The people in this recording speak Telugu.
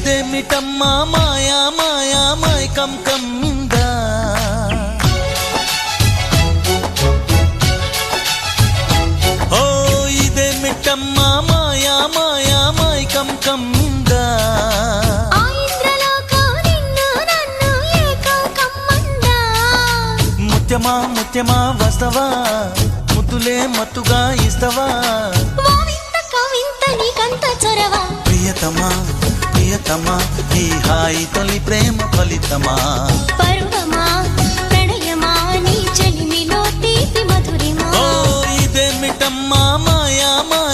ఇదేమిటమ్మా మాయా మాయా మైకం కమ్మిందా ఓ ఇదేమిటమ్మా మాయా మాయా మైకం కమ్మిందా ముత్యమా ముత్యమా వస్తవా ముద్దులే మత్తుగా ఇస్తవా ప్రియతమా ప్రియతమా ఈ హాయి తొలి ప్రేమ ఫలితమా పరువమా ప్రణయమా నీ చెలిమిలో తీపి మధురిమా ఓ ఇదేమిటమ్మా మాయా మాయా